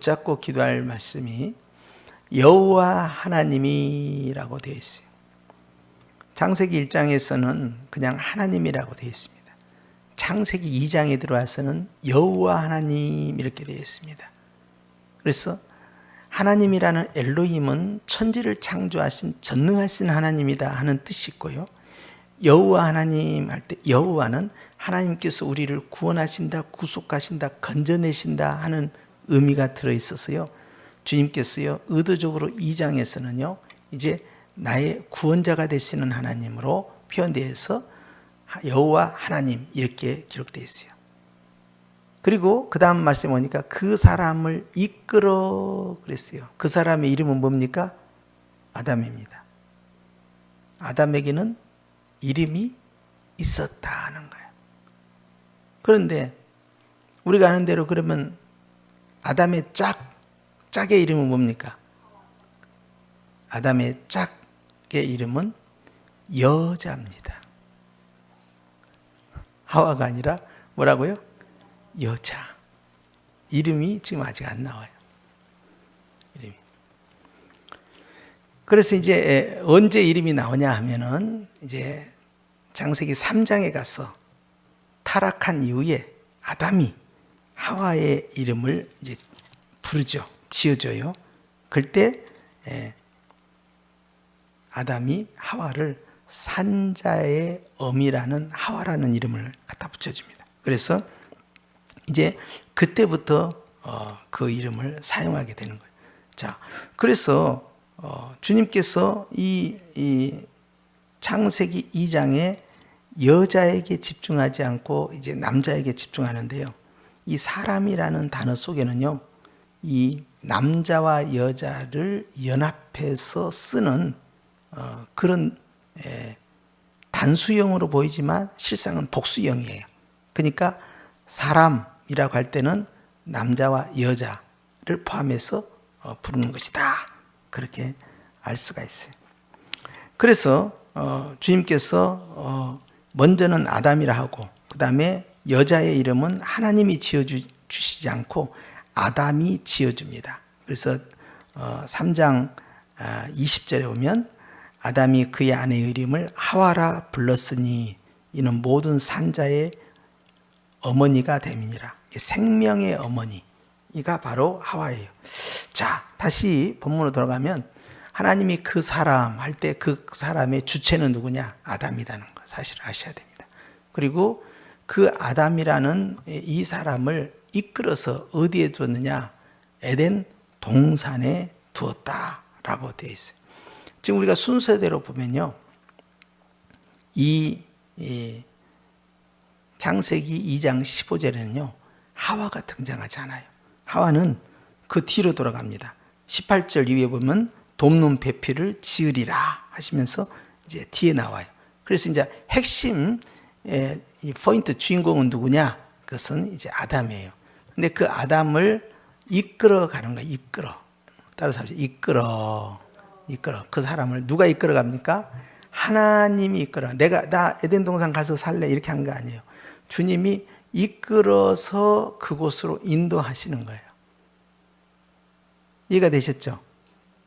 붙잡고 기도할 말씀이 여호와 하나님이라고 되어 있어요. 창세기 1장에서는 그냥 하나님이라고 되어 있습니다. 창세기 2장에 들어와서는 여호와 하나님 이렇게 되어 있습니다. 그래서 하나님이라는 엘로힘은 천지를 창조하신 전능하신 하나님이다 하는 뜻이 있고요. 여호와 하나님 할 때 여호와는 하나님께서 우리를 구원하신다, 구속하신다, 건져내신다 하는 의미가 들어있어서요. 주님께서요 의도적으로 2장에서는요 이제 나의 구원자가 되시는 하나님으로 표현되어서 여호와 하나님 이렇게 기록되어 있어요. 그리고 그 다음 말씀에 보니까 그 사람을 이끌어 그랬어요. 그 사람의 이름은 뭡니까? 아담입니다. 아담에게는 이름이 있었다 하는 거예요. 그런데 우리가 아는 대로 그러면 아담의 짝의 이름은 뭡니까? 아담의 짝의 이름은 여자입니다. 하와가 아니라 뭐라고요? 여자. 이름이 지금 아직 안 나와요. 이름이. 그래서 이제 언제 이름이 나오냐 하면은 이제 창세기 3장에 가서 타락한 이후에 아담이 하와의 이름을 이제 부르죠. 지어줘요. 그때 아담이 하와를 산자의 어미라는 하와라는 이름을 갖다 붙여줍니다. 그래서 이제 그때부터 그 이름을 사용하게 되는 거예요. 자, 그래서 주님께서 이 창세기 2장에 여자에게 집중하지 않고 이제 남자에게 집중하는데요. 이 사람이라는 단어 속에는요, 이 남자와 여자를 연합해서 쓰는 그런 단수형으로 보이지만 실상은 복수형이에요. 그러니까 사람이라고 할 때는 남자와 여자를 포함해서 부르는 것이다. 그렇게 알 수가 있어요. 그래서 주님께서 먼저는 아담이라 하고 그 다음에 여자의 이름은 하나님이 지어주시지 않고 아담이 지어줍니다. 그래서 3장 20절에 보면 아담이 그의 아내의 이름을 하와라 불렀으니 이는 모든 산자의 어머니가 됨이니라. 생명의 어머니가 바로 하와예요. 자, 다시 본문으로 돌아가면 하나님이 그 사람 할 때 그 사람의 주체는 누구냐? 아담이라는 거 사실을 아셔야 됩니다. 그리고 그 아담이라는 이 사람을 이끌어서 어디에 두었느냐? 에덴 동산에 두었다라고 되어 있어요. 지금 우리가 순서대로 보면요, 이 창세기 2장 15절에는요 하와가 등장하지 않아요. 하와는 그 뒤로 돌아갑니다. 18절 이후에 보면 돕는 배필을 지으리라 하시면서 이제 뒤에 나와요. 그래서 이제 핵심 이 포인트 주인공은 누구냐? 그것은 이제 아담이에요. 근데 그 아담을 이끌어 가는 거예요. 따라서 하시죠. 이끌어. 그 사람을 누가 이끌어 갑니까? 하나님이 이끌어. 나 에덴 동산 가서 살래 이렇게 한 거 아니에요. 주님이 이끌어서 그곳으로 인도하시는 거예요. 이해가 되셨죠?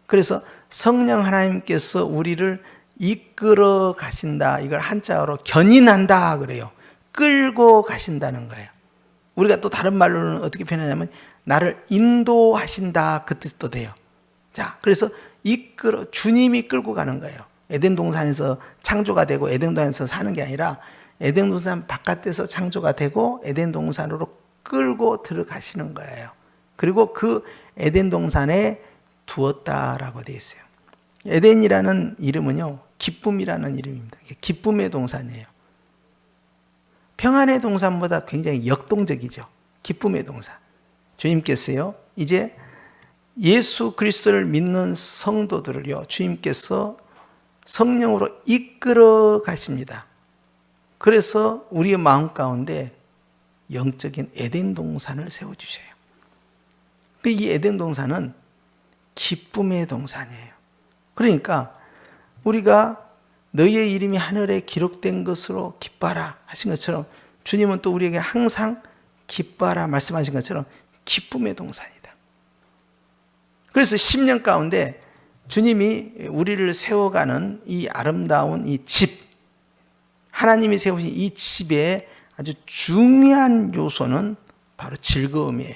그래서 성령 하나님께서 우리를 이끌어 가신다. 이걸 한자어로 견인한다 그래요. 끌고 가신다는 거예요. 우리가 또 다른 말로는 어떻게 표현하냐면 나를 인도하신다 그 뜻도 돼요. 자, 그래서 주님이 끌고 가는 거예요. 에덴 동산에서 창조가 되고 에덴 동산에서 사는 게 아니라 에덴 동산 바깥에서 창조가 되고 에덴 동산으로 끌고 들어가시는 거예요. 그리고 그 에덴 동산에 두었다라고 되어 있어요. 에덴이라는 이름은요, 기쁨이라는 이름입니다. 기쁨의 동산이에요. 평안의 동산보다 굉장히 역동적이죠. 기쁨의 동산. 주님께서요, 이제 예수 그리스도를 믿는 성도들을요, 주님께서 성령으로 이끌어 가십니다. 그래서 우리의 마음 가운데 영적인 에덴 동산을 세워주셔요. 이 에덴 동산은 기쁨의 동산이에요. 그러니까 우리가 너희의 이름이 하늘에 기록된 것으로 기뻐하라 하신 것처럼 주님은 또 우리에게 항상 기뻐하라 말씀하신 것처럼 기쁨의 동산이다. 그래서 10년 가운데 주님이 우리를 세워가는 이 아름다운 이 집, 하나님이 세우신 이 집의 아주 중요한 요소는 바로 즐거움이에요.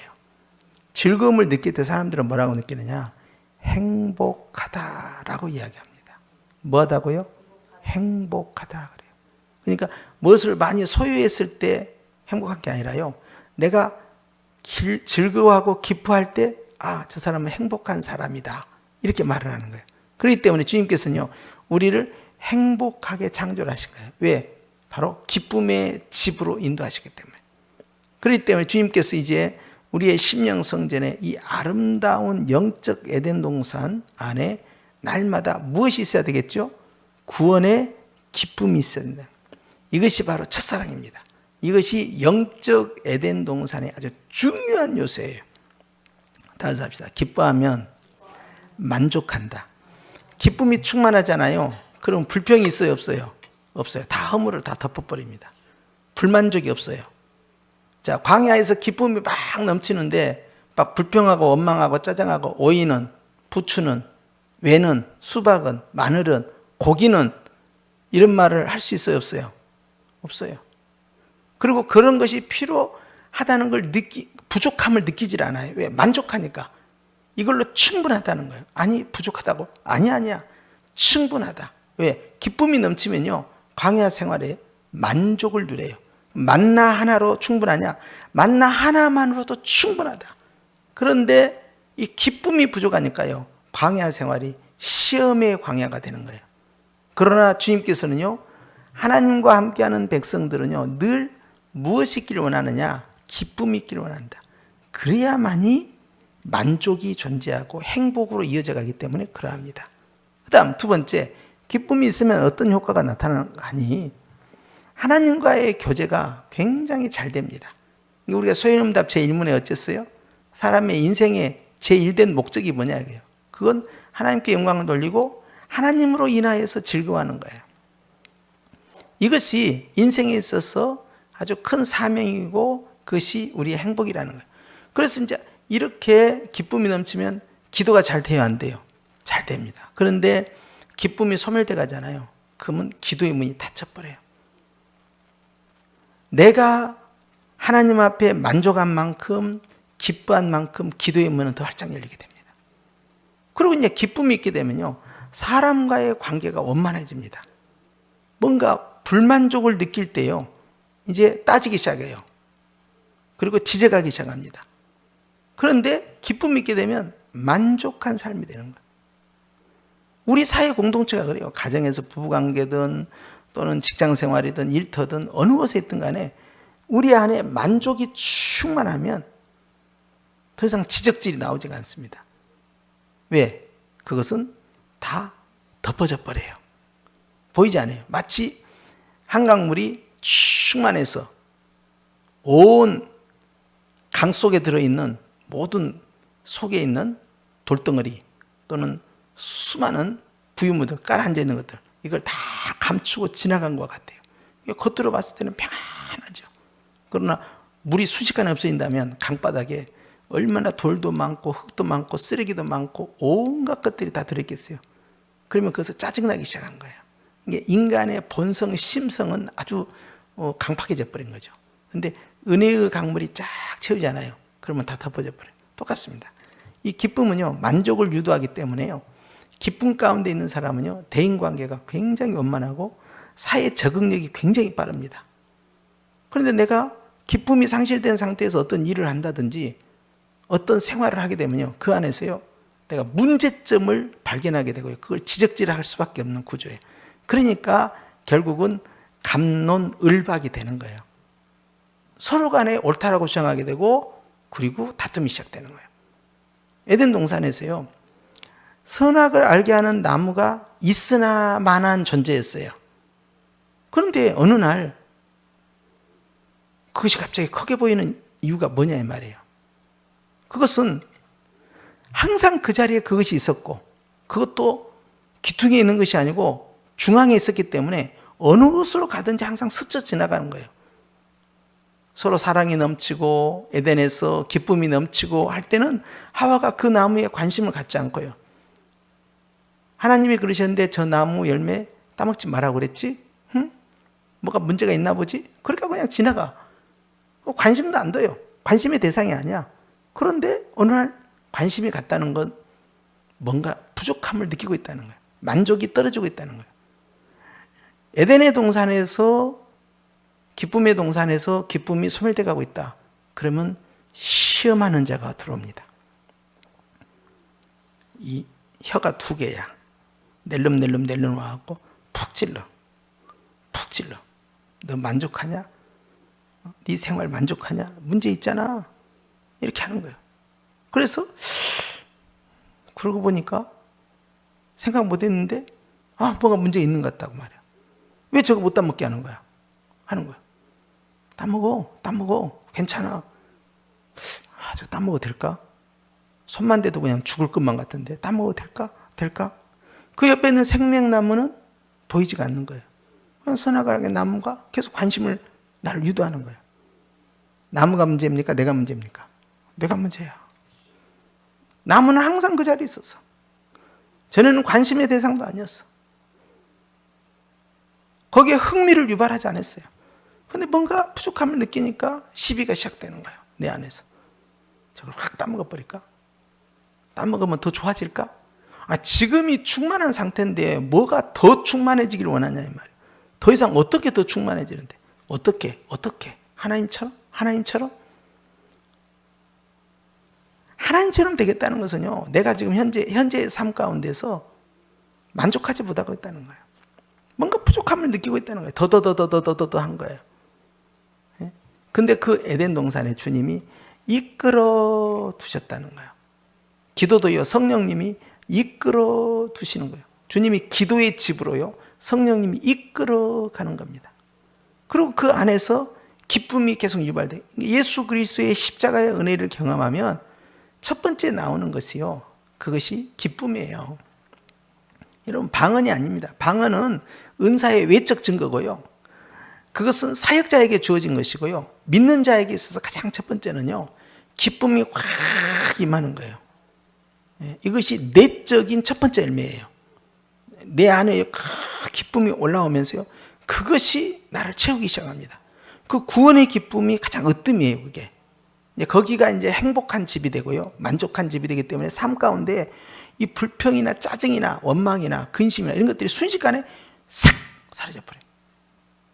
즐거움을 느낄 때 사람들은 뭐라고 느끼느냐? 행복하다라고 이야기합니다. 뭐하다고요? 행복하다 그래요. 그러니까 무엇을 많이 소유했을 때 행복한 게 아니라요, 내가 즐거워하고 기뻐할 때 저 사람은 행복한 사람이다, 이렇게 말을 하는 거예요. 그렇기 때문에 주님께서는요, 우리를 행복하게 창조를 하신 거예요. 왜? 바로 기쁨의 집으로 인도하시기 때문에. 그렇기 때문에 주님께서 이제 우리의 심령성전에 이 아름다운 영적 에덴 동산 안에 날마다 무엇이 있어야 되겠죠? 구원의 기쁨이 있어야 된다. 이것이 바로 첫사랑입니다. 이것이 영적 에덴 동산의 아주 중요한 요소예요. 다시 합시다. 기뻐하면 만족한다. 기쁨이 충만하잖아요. 그럼 불평이 있어요, 없어요? 없어요. 다 허물을 다 덮어버립니다. 불만족이 없어요. 자, 광야에서 기쁨이 막 넘치는데 막 불평하고 원망하고 짜증하고 오이는, 부추는, 외는, 수박은, 마늘은, 고기는, 이런 말을 할 수 있어요, 없어요? 없어요. 그리고 그런 것이 필요하다는 걸 부족함을 느끼질 않아요. 왜? 만족하니까. 이걸로 충분하다는 거예요. 아니, 부족하다고? 아니야. 충분하다. 왜? 기쁨이 넘치면요, 광야 생활에 만족을 누려요. 만나 하나로 충분하냐? 만나 하나만으로도 충분하다. 그런데 이 기쁨이 부족하니까요, 광야 생활이 시험의 광야가 되는 거예요. 그러나 주님께서는요, 하나님과 함께하는 백성들은요, 늘 무엇이 있기를 원하느냐? 기쁨이 있기를 원한다. 그래야만이 만족이 존재하고 행복으로 이어져 가기 때문에 그러합니다. 그 다음 두 번째, 기쁨이 있으면 어떤 효과가 나타나니? 하나님과의 교제가 굉장히 잘 됩니다. 우리가 소연음답 제1문에 어쨌어요? 사람의 인생의 제1된 목적이 뭐냐 이거예요. 그건 하나님께 영광을 돌리고 하나님으로 인하여서 즐거워하는 거예요. 이것이 인생에 있어서 아주 큰 사명이고 그것이 우리의 행복이라는 거예요. 그래서 이제 이렇게 기쁨이 넘치면 기도가 잘 돼요, 안 돼요? 잘 됩니다. 그런데 기쁨이 소멸돼 가잖아요. 그러면 기도의 문이 닫혀버려요. 내가 하나님 앞에 만족한 만큼, 기뻐한 만큼 기도의 문은 더 활짝 열리게 됩니다. 그리고 이제 기쁨이 있게 되면요, 사람과의 관계가 원만해집니다. 뭔가 불만족을 느낄 때요, 이제 따지기 시작해요. 그리고 지적하기 시작합니다. 그런데 기쁨이 있게 되면 만족한 삶이 되는 거예요. 우리 사회 공동체가 그래요. 가정에서 부부관계든 또는 직장생활이든 일터든 어느 곳에 있든 간에 우리 안에 만족이 충만하면 더 이상 지적질이 나오지가 않습니다. 왜? 그것은 다 덮어져 버려요. 보이지 않아요. 마치 한강물이 충만해서 온 강 속에 들어있는 모든 속에 있는 돌덩어리 또는 수많은 부유물들, 깔아앉아 있는 것들, 이걸 다 감추고 지나간 것 같아요. 겉으로 봤을 때는 평안하죠. 그러나 물이 순식간에 없어진다면 강바닥에 얼마나 돌도 많고 흙도 많고 쓰레기도 많고 온갖 것들이 다 들어있겠어요. 그러면 그것을 짜증나기 시작한 거예요. 이게 인간의 본성, 심성은 아주 강팍해져 버린 거죠. 그런데 은혜의 강물이 쫙 채우잖아요. 그러면 다 덮어져 버려요. 똑같습니다. 이 기쁨은요, 만족을 유도하기 때문에요, 기쁨 가운데 있는 사람은요, 대인관계가 굉장히 원만하고 사회 적응력이 굉장히 빠릅니다. 그런데 내가 기쁨이 상실된 상태에서 어떤 일을 한다든지 어떤 생활을 하게 되면요, 그 안에서요, 내가 문제점을 발견하게 되고요, 그걸 지적질할 수밖에 없는 구조예요. 그러니까 결국은 갑론을박이 되는 거예요. 서로 간에 옳다라고 주장하게 되고 그리고 다툼이 시작되는 거예요. 에덴 동산에서요, 선악을 알게 하는 나무가 있으나 마나한 존재였어요. 그런데 어느 날 그것이 갑자기 크게 보이는 이유가 뭐냐 이 말이에요. 그것은 항상 그 자리에 그것이 있었고 그것도 기둥에 있는 것이 아니고 중앙에 있었기 때문에 어느 곳으로 가든지 항상 스쳐 지나가는 거예요. 서로 사랑이 넘치고 에덴에서 기쁨이 넘치고 할 때는 하와가 그 나무에 관심을 갖지 않고요. 하나님이 그러셨는데 저 나무 열매 따먹지 말라고 그랬지? 응? 뭐가 문제가 있나 보지? 그러니까 그냥 지나가. 관심도 안 둬요. 관심의 대상이 아니야. 그런데 어느 날 관심이 갔다는 건 뭔가 부족함을 느끼고 있다는 거예요. 만족이 떨어지고 있다는 거예요. 에덴의 동산에서 기쁨의 동산에서 기쁨이 소멸돼 가고 있다. 그러면 시험하는 자가 들어옵니다. 이 혀가 2개야. 낼름낼름 와갖고 푹 찔러. 너 만족하냐? 네 생활 만족하냐? 문제 있잖아. 이렇게 하는 거예요. 그래서 그러고 보니까 생각 못 했는데 뭐가 문제 있는 것 같다고 말이야. 왜 저거 못 따먹게 하는 거야? 하는 거야. 따먹어. 괜찮아. 저 따먹어도 될까? 손만 대도 그냥 죽을 것만 같은데 따먹어도 될까? 그 옆에 있는 생명나무는 보이지가 않는 거예요. 선악과의 나무가 계속 관심을 나를 유도하는 거예요. 나무가 문제입니까? 내가 문제입니까? 내가 문제야. 나무는 항상 그 자리에 있었어. 전에는 관심의 대상도 아니었어. 거기에 흥미를 유발하지 않았어요. 근데 뭔가 부족함을 느끼니까 시비가 시작되는 거예요. 내 안에서. 저걸 확 따먹어 버릴까? 따먹으면 더 좋아질까? 지금이 충만한 상태인데 뭐가 더 충만해지길 원하냐 이 말이에요. 더 이상 어떻게 더 충만해지는데? 어떻게? 하나님처럼 되겠다는 것은요, 내가 지금 현재의 삶 가운데서 만족하지 못하고 있다는 거예요. 뭔가 부족함을 느끼고 있다는 거예요. 더 한 거예요. 근데 그 에덴 동산에 주님이 이끌어 두셨다는 거예요. 기도도요, 성령님이 이끌어 두시는 거예요. 주님이 기도의 집으로요, 성령님이 이끌어 가는 겁니다. 그리고 그 안에서 기쁨이 계속 유발돼요. 예수 그리스도의 십자가의 은혜를 경험하면 첫 번째 나오는 것이요, 그것이 기쁨이에요. 여러분, 방언이 아닙니다. 방언은 은사의 외적 증거고요, 그것은 사역자에게 주어진 것이고요, 믿는 자에게 있어서 가장 첫 번째는요, 기쁨이 확 임하는 거예요. 이것이 내적인 첫 번째 열매예요. 내 안에 기쁨이 올라오면서요, 그것이 나를 채우기 시작합니다. 그 구원의 기쁨이 가장 으뜸이에요. 그게 거기가 이제 행복한 집이 되고요, 만족한 집이 되기 때문에 삶 가운데 이 불평이나 짜증이나 원망이나 근심이나 이런 것들이 순식간에 싹 사라져버려요.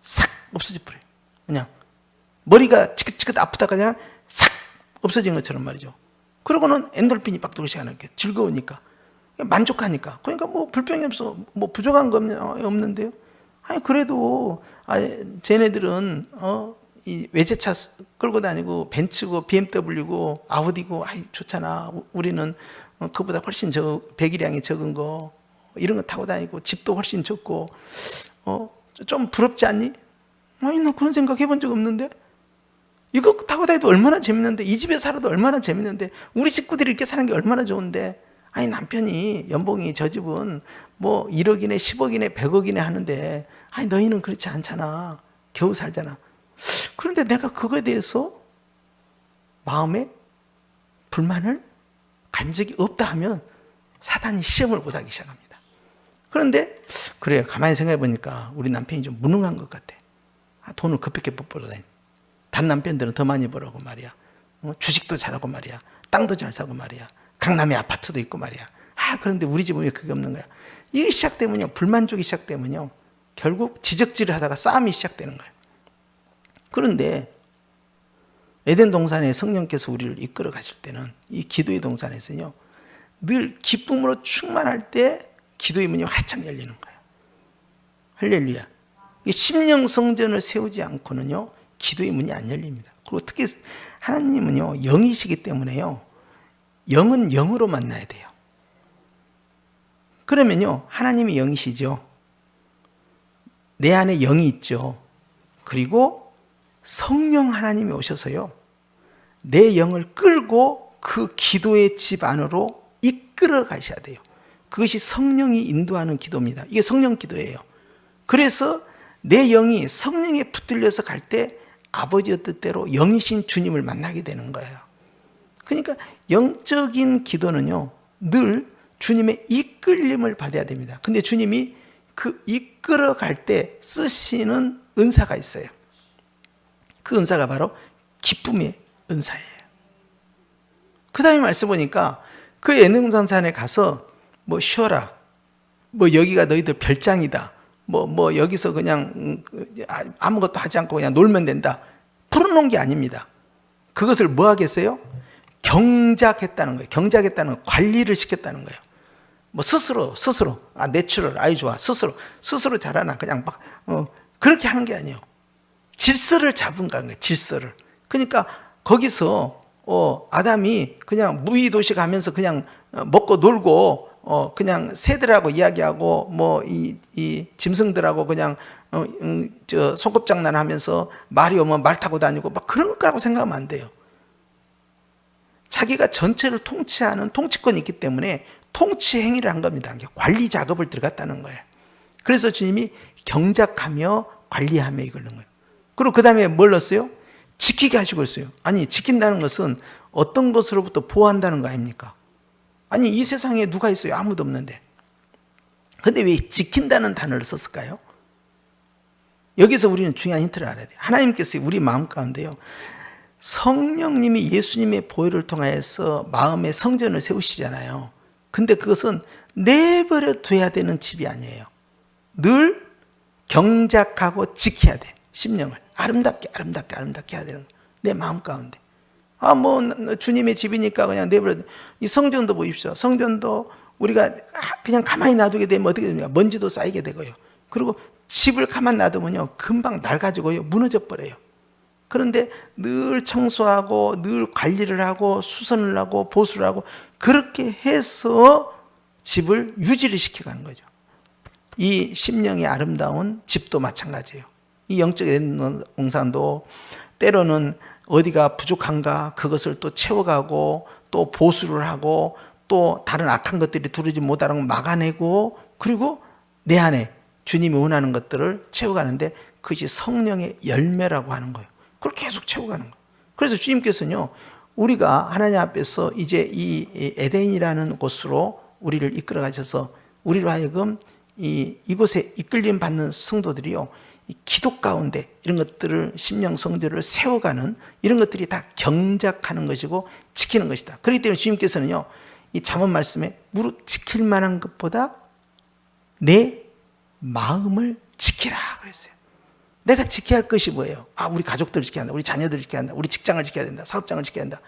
싹 없어져버려요. 그냥 머리가 지긋지긋 아프다가 그냥 싹 없어진 것처럼 말이죠. 그러고는 엔돌핀이 막 들어오기 시작하는 거예요. 즐거우니까, 만족하니까. 그러니까 뭐 불평이 없어, 뭐 부족한 거 없는데요. 그래도 쟤네들은 이 외제차 끌고 다니고 벤츠고 BMW고 아우디고 좋잖아. 우리는 그보다 훨씬 배기량이 적은 거 이런 거 타고 다니고 집도 훨씬 적고 좀 부럽지 않니? 나 그런 생각 해본 적 없는데. 이거 타고 다니도 얼마나 재밌는데, 이 집에 살아도 얼마나 재밌는데, 우리 식구들이 이렇게 사는 게 얼마나 좋은데, 남편이 연봉이 저 집은 뭐 1억이네 10억이네 100억이네 하는데 너희는 그렇지 않잖아. 겨우 살잖아. 그런데 내가 그거에 대해서 마음에 불만을 간 적이 없다 하면 사단이 시험을 못하기 시작합니다. 그런데 그래요, 가만히 생각해 보니까 우리 남편이 좀 무능한 것 같아. 돈을 급하게 벌어 다니. 다른 남편들은 더 많이 벌고 말이야. 주식도 잘하고 말이야. 땅도 잘 사고 말이야. 강남에 아파트도 있고 말이야. 그런데 우리 집은 왜 그게 없는 거야? 이게 시작되면요, 불만족이 시작되면요, 결국 지적질을 하다가 싸움이 시작되는 거예요. 그런데 에덴 동산에 성령께서 우리를 이끌어 가실 때는 이 기도의 동산에서요, 늘 기쁨으로 충만할 때 기도의 문이 활짝 열리는 거예요. 할렐루야. 심령 성전을 세우지 않고는요, 기도의 문이 안 열립니다. 그리고 특히 하나님은요, 영이시기 때문에요, 영은 영으로 만나야 돼요. 그러면요, 하나님이 영이시죠. 내 안에 영이 있죠. 그리고 성령 하나님이 오셔서요, 내 영을 끌고 그 기도의 집 안으로 이끌어 가셔야 돼요. 그것이 성령이 인도하는 기도입니다. 이게 성령 기도예요. 그래서 내 영이 성령에 붙들려서 갈 때 아버지의 뜻대로 영이신 주님을 만나게 되는 거예요. 그러니까 영적인 기도는요, 늘 주님의 이끌림을 받아야 됩니다. 근데 주님이 그 이끌어갈 때 쓰시는 은사가 있어요. 그 은사가 바로 기쁨의 은사예요. 그 다음에 말씀 보니까 그 에녹산산에 가서 뭐 쉬어라, 뭐 여기가 너희들 별장이다, 뭐 여기서 그냥 아무것도 하지 않고 그냥 놀면 된다, 풀어놓은 게 아닙니다. 그것을 뭐 하겠어요? 경작했다는 거예요. 경작했다는 건 관리를 시켰다는 거예요. 뭐 스스로 내추럴, 아이 좋아, 스스로 잘하나, 그냥 막 그렇게 하는 게 아니에요. 질서를 잡은 거예요. 질서를. 그러니까 거기서 아담이 그냥 무의도시 가면서 그냥 먹고 놀고 그냥 새들하고 이야기하고 뭐 이 짐승들하고 그냥 저 손꼽장난하면서 말이 오면 말 타고 다니고 막 그런 거라고 생각하면 안 돼요. 자기가 전체를 통치하는 통치권이 있기 때문에 통치 행위를 한 겁니다. 관리 작업을 들어갔다는 거예요. 그래서 주님이 경작하며 관리하며 이걸 넣은 거예요. 그리고 그 다음에 뭘 넣었어요? 지키게 하시고 있어요. 아니, 지킨다는 것은 어떤 것으로부터 보호한다는 거 아닙니까? 아니, 이 세상에 누가 있어요? 아무도 없는데. 근데 왜 지킨다는 단어를 썼을까요? 여기서 우리는 중요한 힌트를 알아야 돼요. 하나님께서 우리 마음 가운데요, 성령님이 예수님의 보혈을 통하여서 마음의 성전을 세우시잖아요. 근데 그것은 내버려 둬야 되는 집이 아니에요. 늘 경작하고 지켜야 돼. 심령을 아름답게 해야 되는 거예요. 내 마음 가운데. 뭐 주님의 집이니까 그냥 내버려. 이 성전도 보십시오. 성전도 우리가 그냥 가만히 놔두게 되면 어떻게 됩니까? 먼지도 쌓이게 되고요. 그리고 집을 가만 놔두면요, 금방 낡아지고요, 무너져 버려요. 그런데 늘 청소하고 늘 관리를 하고 수선을 하고 보수를 하고 그렇게 해서 집을 유지를 시켜가는 거죠. 이 심령이 아름다운 집도 마찬가지예요. 이 영적 에덴동산도 때로는 어디가 부족한가 그것을 또 채워가고 또 보수를 하고 또 다른 악한 것들이 들어오지 못하는 걸 막아내고 그리고 내 안에 주님이 원하는 것들을 채워가는데 그것이 성령의 열매라고 하는 거예요. 그걸 계속 채워가는 거예요. 그래서 주님께서는요, 우리가 하나님 앞에서 이제 이 에덴이라는 곳으로 우리를 이끌어 가셔서 우리로 하여금 이곳에 이끌림 받는 성도들이요, 이 기도 가운데 이런 것들을 심령 성도를 세워가는 이런 것들이 다 경작하는 것이고 지키는 것이다. 그렇기 때문에 주님께서는요, 이 잠언 말씀에 무릇 지킬 만한 것보다 내 마음을 지키라 그랬어요. 내가 지켜야 할 것이 뭐예요? 우리 가족들을 지켜야 한다, 우리 자녀들을 지켜야 한다, 우리 직장을 지켜야 된다, 사업장을 지켜야 한다.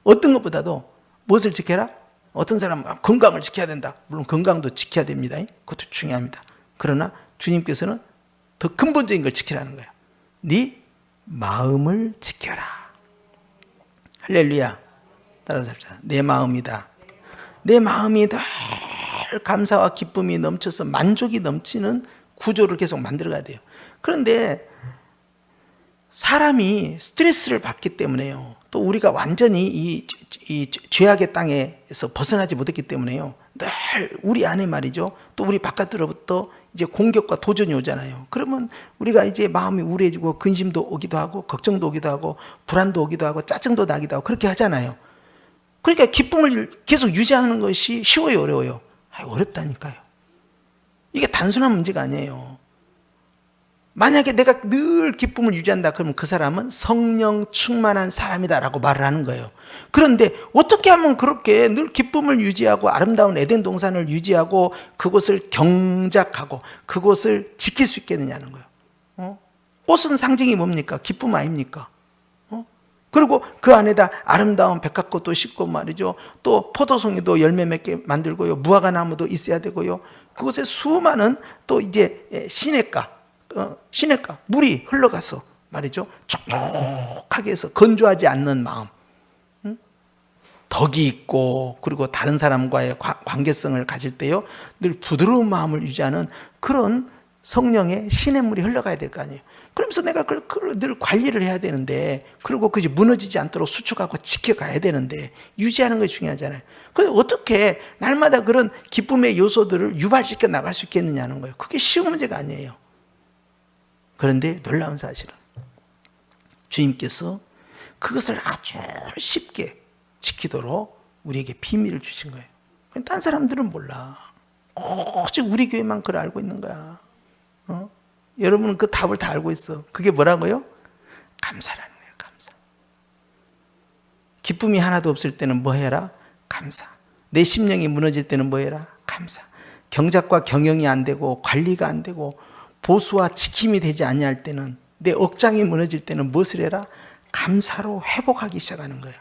어떤 것보다도 무엇을 지켜라? 어떤 사람은 건강을 지켜야 된다. 물론 건강도 지켜야 됩니다. 그것도 중요합니다. 그러나 주님께서는 더 근본적인 걸 지키라는 거예요. 네 마음을 지켜라. 할렐루야. 따라서 합시다. 내 마음이다. 내 마음이 늘 감사와 기쁨이 넘쳐서 만족이 넘치는 구조를 계속 만들어가야 돼요. 그런데 사람이 스트레스를 받기 때문에요, 또 우리가 완전히 이 죄악의 땅에서 벗어나지 못했기 때문에요, 늘 우리 안에 말이죠, 또 우리 바깥으로부터 이제 공격과 도전이 오잖아요. 그러면 우리가 이제 마음이 우울해지고 근심도 오기도 하고 걱정도 오기도 하고 불안도 오기도 하고 짜증도 나기도 하고 그렇게 하잖아요. 그러니까 기쁨을 계속 유지하는 것이 쉬워요, 어려워요? 어렵다니까요. 이게 단순한 문제가 아니에요. 만약에 내가 늘 기쁨을 유지한다 그러면 그 사람은 성령 충만한 사람이다라고 말을 하는 거예요. 그런데 어떻게 하면 그렇게 늘 기쁨을 유지하고 아름다운 에덴 동산을 유지하고 그곳을 경작하고 그곳을 지킬 수 있겠느냐는 거예요. 꽃은 상징이 뭡니까? 기쁨 아닙니까? 그리고 그 안에다 아름다운 백합꽃도 심고 말이죠, 또 포도송이도 열매 맺게 만들고요, 무화과 나무도 있어야 되고요, 그곳에 수많은 또 이제 시냇가 물이 흘러가서 말이죠, 촉촉하게 해서 건조하지 않는 마음, 덕이 있고 그리고 다른 사람과의 관계성을 가질 때요, 늘 부드러운 마음을 유지하는 그런 성령의 시냇물이 흘러가야 될 거 아니에요. 그러면서 내가 그걸 늘 관리를 해야 되는데, 그리고 그것이 무너지지 않도록 수축하고 지켜가야 되는데 유지하는 것이 중요하잖아요. 그런데 어떻게 날마다 그런 기쁨의 요소들을 유발시켜 나갈 수 있겠느냐는 거예요. 그게 쉬운 문제가 아니에요. 그런데 놀라운 사실은 주님께서 그것을 아주 쉽게 지키도록 우리에게 비밀을 주신 거예요. 딴 사람들은 몰라. 오직 우리 교회만 그걸 알고 있는 거야. 여러분은 그 답을 다 알고 있어. 그게 뭐라고요? 감사라는 거예요. 감사. 기쁨이 하나도 없을 때는 뭐 해라? 감사. 내 심령이 무너질 때는 뭐 해라? 감사. 경작과 경영이 안 되고 관리가 안 되고 보수와 지킴이 되지 아니할 때는, 내 억장이 무너질 때는 무엇을 해라? 감사로 회복하기 시작하는 거예요.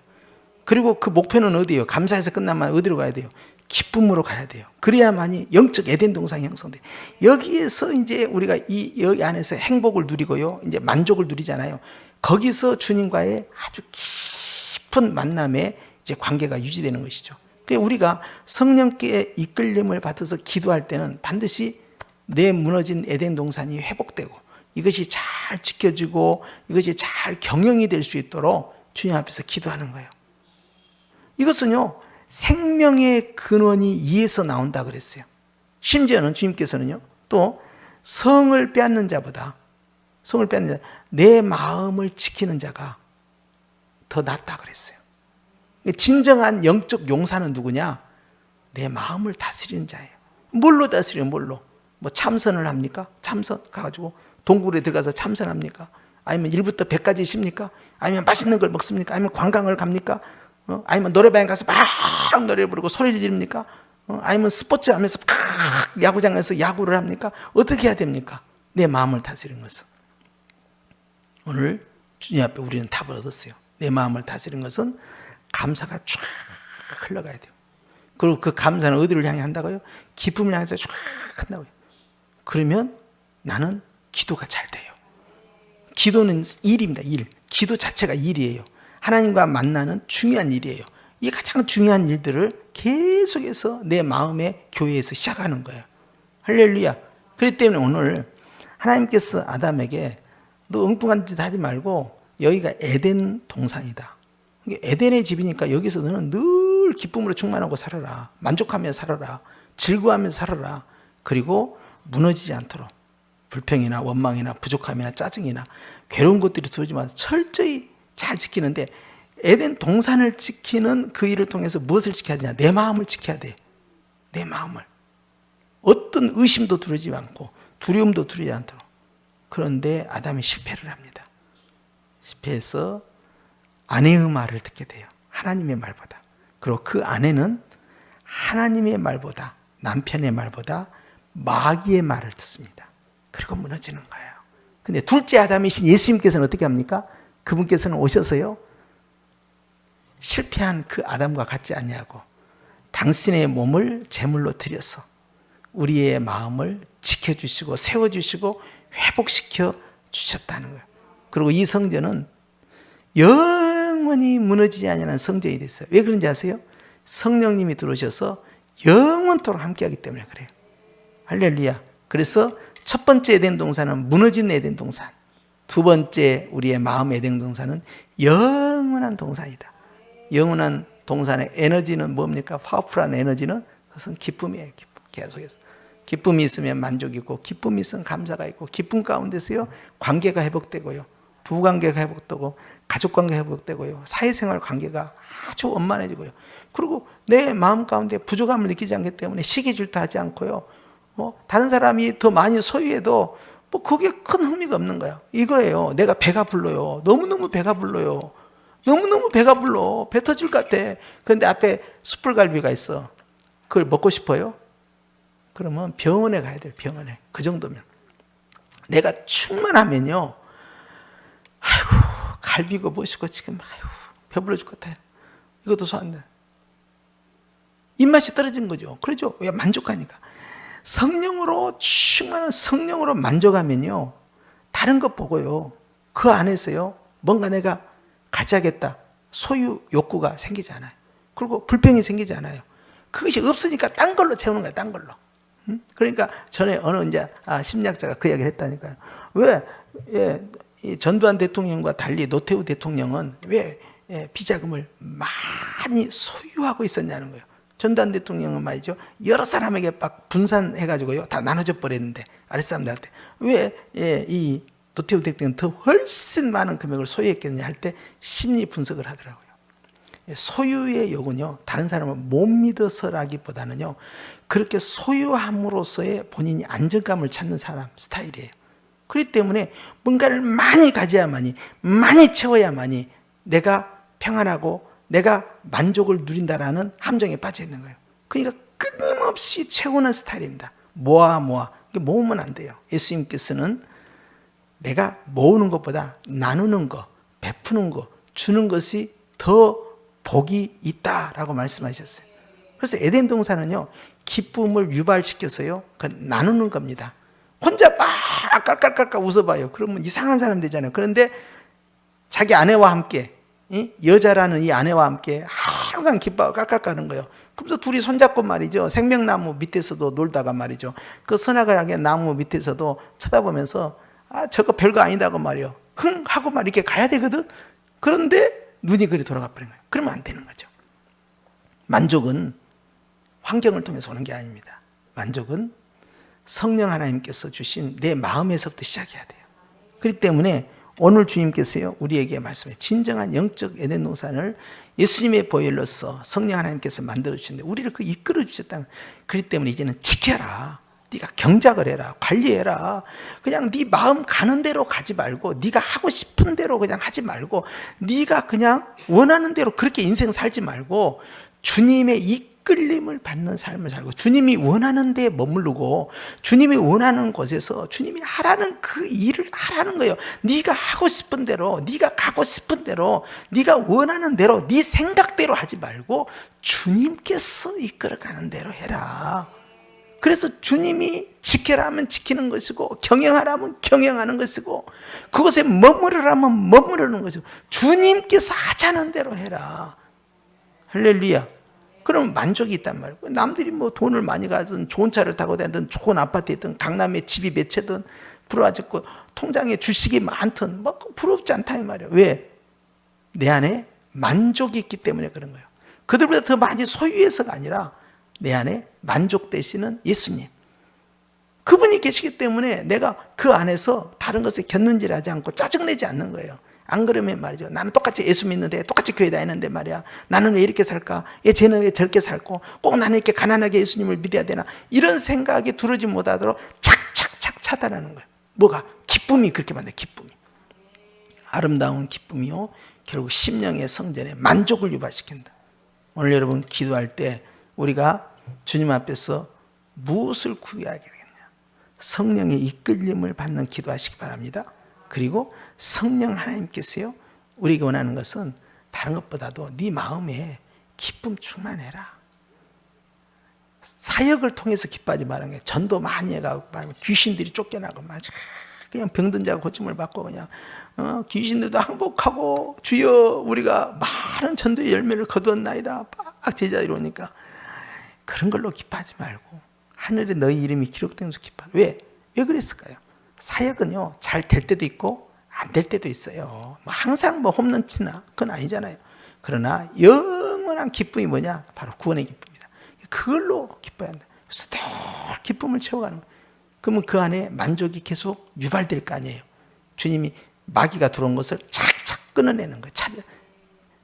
그리고 그 목표는 어디예요? 감사해서 끝나면 어디로 가야 돼요? 기쁨으로 가야 돼요. 그래야만이 영적 에덴 동산이 형성돼요. 여기에서 이제 우리가 여기 안에서 행복을 누리고요, 이제 만족을 누리잖아요. 거기서 주님과의 아주 깊은 만남의 이제 관계가 유지되는 것이죠. 그러니까 우리가 성령께 이끌림을 받아서 기도할 때는 반드시 내 무너진 에덴 동산이 회복되고 이것이 잘 지켜지고 이것이 잘 경영이 될 수 있도록 주님 앞에서 기도하는 거예요. 이것은요, 생명의 근원이 이에서 나온다 그랬어요. 심지어는 주님께서는요, 또 성을 빼앗는 자보다 내 마음을 지키는 자가 더 낫다 그랬어요. 진정한 영적 용사는 누구냐? 내 마음을 다스리는 자예요. 뭘로 다스려요? 뭘로? 뭐 참선을 합니까? 참선 가가지고 동굴에 들어가서 참선합니까? 아니면 1부터 100까지 십니까? 아니면 맛있는 걸 먹습니까? 아니면 관광을 갑니까? 아니면 노래방에 가서 막 노래 부르고 소리를 지릅니까? 아니면 스포츠 하면서 막 야구장에서 야구를 합니까? 어떻게 해야 됩니까? 내 마음을 다스리는 것은. 오늘 주님 앞에 우리는 답을 얻었어요. 내 마음을 다스리는 것은 감사가 쫙 흘러가야 돼요. 그리고 그 감사는 어디를 향해 한다고요? 기쁨을 향해서 쫙 한다고요. 그러면 나는 기도가 잘 돼요. 기도는 일입니다. 일. 기도 자체가 일이에요. 하나님과 만나는 중요한 일이에요. 이 가장 중요한 일들을 계속해서 내 마음의 교회에서 시작하는 거예요. 할렐루야. 그렇기 때문에 오늘 하나님께서 아담에게 너 엉뚱한 짓 하지 말고 여기가 에덴 동산이다. 에덴의 집이니까 여기서 너는 늘 기쁨으로 충만하고 살아라. 만족하며 살아라. 즐거워하며 살아라. 그리고 무너지지 않도록 불평이나 원망이나 부족함이나 짜증이나 괴로운 것들이 들어오지 마서 철저히 잘 지키는데, 에덴 동산을 지키는 그 일을 통해서 무엇을 지켜야 되냐? 내 마음을 지켜야 돼. 내 마음을. 어떤 의심도 들어오지 않고 두려움도 들어오지 않도록. 그런데 아담이 실패를 합니다. 실패해서 아내의 말을 듣게 돼요. 하나님의 말보다. 그리고 그 아내는 하나님의 말보다, 남편의 말보다 마귀의 말을 듣습니다. 그리고 무너지는 거예요. 근데 둘째 아담이신 예수님께서는 어떻게 합니까? 그분께서는 오셔서요, 실패한 그 아담과 같지 아니하고 당신의 몸을 제물로 드려서 우리의 마음을 지켜주시고 세워주시고 회복시켜 주셨다는 거예요. 그리고 이 성전은 영원히 무너지지 않는 성전이 됐어요. 왜 그런지 아세요? 성령님이 들어오셔서 영원토록 함께하기 때문에 그래요. 할렐루야. 그래서 첫 번째 에덴 동산은 무너진 에덴 동산, 두 번째 우리의 마음 에덴 동산은 영원한 동산이다. 영원한 동산의 에너지는 뭡니까? 파워풀한 에너지는 그것은 기쁨이에요. 기쁨. 계속해서 기쁨이 있으면 만족이고, 기쁨이 있으면 감사가 있고, 기쁨 가운데서요 관계가 회복되고요, 부부관계가 회복되고, 가족관계가 회복되고요, 사회생활 관계가 아주 원만해지고요. 그리고 내 마음 가운데 부족함을 느끼지 않기 때문에 시기 질투하지 않고요, 다른 사람이 더 많이 소유해도 뭐 그게 큰 흥미가 없는 거야. 이거예요. 내가 배가 불러요. 너무너무 배가 불러요. 너무너무 배가 불러. 배 터질 것 같아. 그런데 앞에 숯불갈비가 있어. 그걸 먹고 싶어요? 그러면 병원에 가야 돼요. 병원에. 그 정도면. 내가 충만하면요, 아이고 갈비고 뭐시고 지금 아이고 배불러 죽 것 같아요. 이것도 소 안 돼. 입맛이 떨어진 거죠. 그러죠. 왜? 만족하니까. 성령으로 충만한 성령으로 만족하면요, 다른 것 보고요, 그 안에서요 뭔가 내가 가져야겠다 소유 욕구가 생기지 않아요. 그리고 불평이 생기지 않아요. 그것이 없으니까 딴 걸로 채우는 거야. 딴 걸로. 그러니까 전에 어느 이제 심리학자가 그 이야기를 했다니까요. 왜 이 전두환 대통령과 달리 노태우 대통령은 왜 비자금을 많이 소유하고 있었냐는 거예요. 전두환 대통령은 말이죠, 여러 사람에게 막 분산해가지고요 다 나눠져 버렸는데, 아랫사람들한테. 왜 이 노태우 대통령은 더 훨씬 많은 금액을 소유했겠느냐 할 때 심리 분석을 하더라고요. 소유의 욕은요, 다른 사람을 못 믿어서라기보다는요, 그렇게 소유함으로써의 본인이 안정감을 찾는 사람 스타일이에요. 그렇기 때문에 뭔가를 많이 가져야만이, 많이 채워야만이 내가 평안하고 내가 만족을 누린다라는 함정에 빠져 있는 거예요. 그러니까 끊임없이 채우는 스타일입니다. 모아. 모으면 안 돼요. 예수님께서는 내가 모으는 것보다 나누는 거, 베푸는 거, 주는 것이 더 복이 있다라고 말씀하셨어요. 그래서 에덴 동산은요, 기쁨을 유발시켜서요, 나누는 겁니다. 혼자 막 깔깔깔깔 웃어봐요. 그러면 이상한 사람 되잖아요. 그런데 자기 아내와 함께, 여자라는 이 아내와 함께 항상 기뻐하고 깔깔까는 거예요. 그래서 둘이 손잡고 말이죠, 생명나무 밑에서도 놀다가 말이죠, 그 선악을 나무 밑에서도 쳐다보면서 저거 별거 아니다고 말이요, 흥 하고 막 이렇게 가야 되거든. 그런데 눈이 그리 돌아가 버린 거예요. 그러면 안 되는 거죠. 만족은 환경을 통해서 오는 게 아닙니다. 만족은 성령 하나님께서 주신 내 마음에서부터 시작해야 돼요. 그렇기 때문에 오늘 주님께서요, 우리에게 말씀해 진정한 영적 에덴 동산을 예수님의 보혈로서 성령 하나님께서 만들어 주시는데 우리를 그 이끌어 주셨다는. 그렇기 때문에 이제는 지켜라. 네가 경작을 해라. 관리해라. 그냥 네 마음 가는 대로 가지 말고, 네가 하고 싶은 대로 그냥 하지 말고, 네가 그냥 원하는 대로 그렇게 인생 살지 말고 주님의 이끌림을 받는 삶을 살고, 주님이 원하는 데에 머무르고, 주님이 원하는 곳에서 주님이 하라는 그 일을 하라는 거예요. 네가 하고 싶은 대로, 네가 가고 싶은 대로, 네가 원하는 대로, 네 생각대로 하지 말고 주님께서 이끌어가는 대로 해라. 그래서 주님이 지켜라 하면 지키는 것이고, 경영하라 하면 경영하는 것이고, 그것에 머무르라 하면 머무르는 것이고, 주님께서 하자는 대로 해라. 할렐루야. 그럼 만족이 있단 말이에요. 남들이 뭐 돈을 많이 가든 좋은 차를 타고 다니든 좋은 아파트에 있든 강남에 집이 몇 채든 부러워졌고 통장에 주식이 많든 뭐 부럽지 않다 이 말이에요. 왜? 내 안에 만족이 있기 때문에 그런 거예요. 그들보다 더 많이 소유해서가 아니라 내 안에 만족되시는 예수님, 그분이 계시기 때문에 내가 그 안에서 다른 것에 곁눈질하지 않고 짜증내지 않는 거예요. 안 그러면 말이죠, 나는 똑같이 예수 믿는데 똑같이 교회 다니는데 말이야, 나는 왜 이렇게 살까? 쟤는 왜 저렇게 살고 꼭 나는 이렇게 가난하게 예수님을 믿어야 되나? 이런 생각이 두르지 못하도록 착착착 차단하는 거예요. 뭐가? 기쁨이 그렇게 만들어요. 기쁨이. 아름다운 기쁨이요, 결국 심령의 성전에 만족을 유발시킨다. 오늘 여러분 기도할 때 우리가 주님 앞에서 무엇을 구해야 되겠냐? 성령의 이끌림을 받는 기도하시기 바랍니다. 그리고 성령 하나님께서요, 우리가 원하는 것은 다른 것보다도 네 마음에 기쁨 충만해라. 사역을 통해서 기뻐하지 말라는 게, 전도 많이 해가고 귀신들이 쫓겨나고 그냥 병든 자가 고침을 받고 그냥 귀신들도 항복하고 주여 우리가 많은 전도의 열매를 거두었나이다 막 제자 이러니까, 그런 걸로 기뻐하지 말고 하늘에 너희 이름이 기록된 것으로 기뻐하라. 왜 그랬을까요? 사역은요, 잘 될 때도 있고 안 될 때도 있어요. 뭐 항상 뭐 홈런 치나 그건 아니잖아요. 그러나 영원한 기쁨이 뭐냐? 바로 구원의 기쁨이다. 그걸로 기뻐야 한다. 그래서 늘 기쁨을 채워가는 거예요. 그러면 그 안에 만족이 계속 유발될 거 아니에요. 주님이 마귀가 들어온 것을 착착 끊어내는 거예요.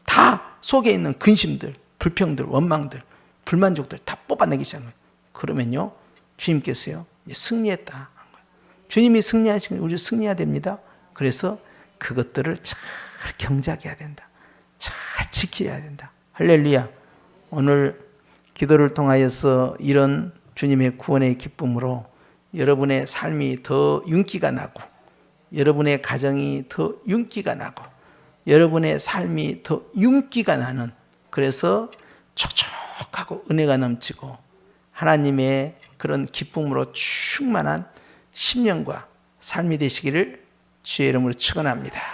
다 속에 있는 근심들, 불평들, 원망들, 불만족들 다 뽑아내기 시작해요. 그러면요, 주님께서요, 승리했다. 주님이 승리하시면 우리 승리해야 됩니다. 그래서 그것들을 잘 경작해야 된다. 잘 지켜야 된다. 할렐루야. 오늘 기도를 통하여서 이런 주님의 구원의 기쁨으로 여러분의 삶이 더 윤기가 나고, 여러분의 가정이 더 윤기가 나고, 여러분의 삶이 더 윤기가 나는, 그래서 촉촉하고 은혜가 넘치고 하나님의 그런 기쁨으로 충만한 10년과 삶이 되시기를 주의 이름으로 축원합니다.